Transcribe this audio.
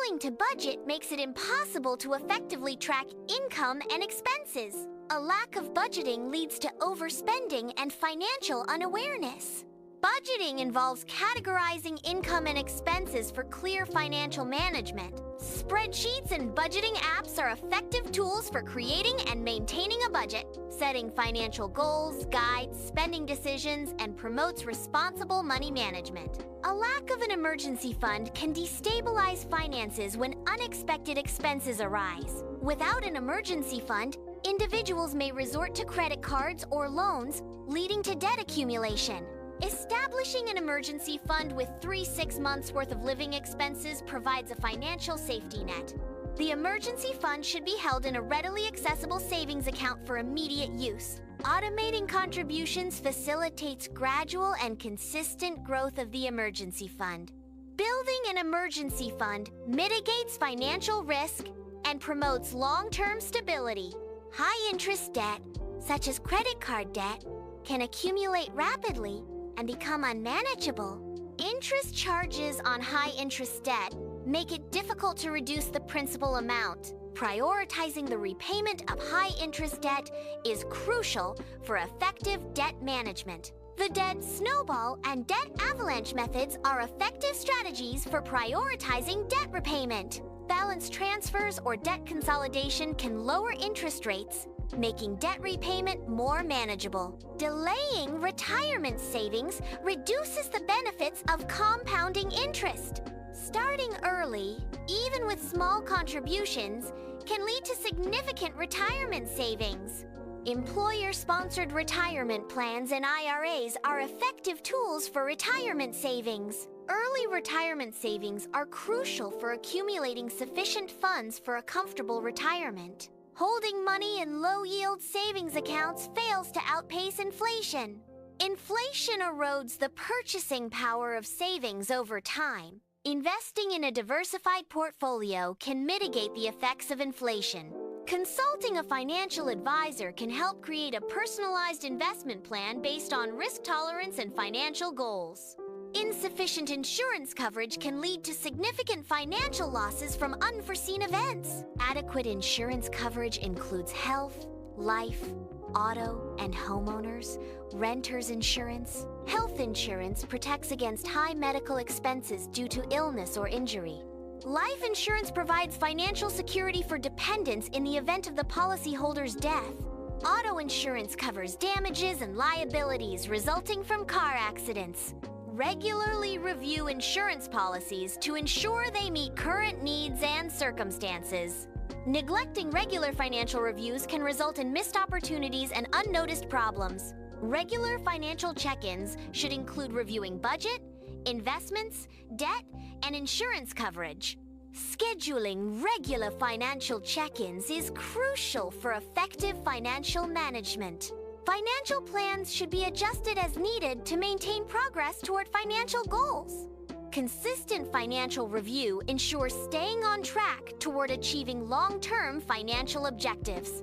Failing to budget makes it impossible to effectively track income and expenses. A lack of budgeting leads to overspending and financial unawareness. Budgeting involves categorizing income and expenses for clear financial management. Spreadsheets and budgeting apps are effective tools for creating and maintaining a budget, setting financial goals, guides spending decisions, and promotes responsible money management. A lack of an emergency fund can destabilize finances when unexpected expenses arise. Without an emergency fund, individuals may resort to credit cards or loans, leading to debt accumulation. Establishing an emergency fund with 3-6 months' worth of living expenses provides a financial safety net. The emergency fund should be held in a readily accessible savings account for immediate use. Automating contributions facilitates gradual and consistent growth of the emergency fund. Building an emergency fund mitigates financial risk and promotes long-term stability. High-interest debt, such as credit card debt, can accumulate rapidly and become unmanageable. Interest charges on high-interest debt make it difficult to reduce the principal amount. Prioritizing the repayment of high-interest debt is crucial for effective debt management. The debt snowball and debt avalanche methods are effective strategies for prioritizing debt repayment. Balance transfers or debt consolidation can lower interest rates, making debt repayment more manageable. Delaying retirement savings reduces the benefits of compounding interest. Starting early, even with small contributions, can lead to significant retirement savings. Employer-sponsored retirement plans and IRAs are effective tools for retirement savings. Early retirement savings are crucial for accumulating sufficient funds for a comfortable retirement. Holding money in low-yield savings accounts fails to outpace inflation. Inflation erodes the purchasing power of savings over time. Investing in a diversified portfolio can mitigate the effects of inflation. Consulting a financial advisor can help create a personalized investment plan based on risk tolerance and financial goals. Insufficient insurance coverage can lead to significant financial losses from unforeseen events. Adequate insurance coverage includes health, life, auto, and homeowners, renter's insurance. Health insurance protects against high medical expenses due to illness or injury. Life insurance provides financial security for dependents in the event of the policyholder's death. Auto insurance covers damages and liabilities resulting from car accidents. Regularly review insurance policies to ensure they meet current needs and circumstances. Neglecting regular financial reviews can result in missed opportunities and unnoticed problems. Regular financial check-ins should include reviewing budget, investments, debt, and insurance coverage. Scheduling regular financial check-ins is crucial for effective financial management. Financial plans should be adjusted as needed to maintain progress toward financial goals. Consistent financial review ensures staying on track toward achieving long-term financial objectives.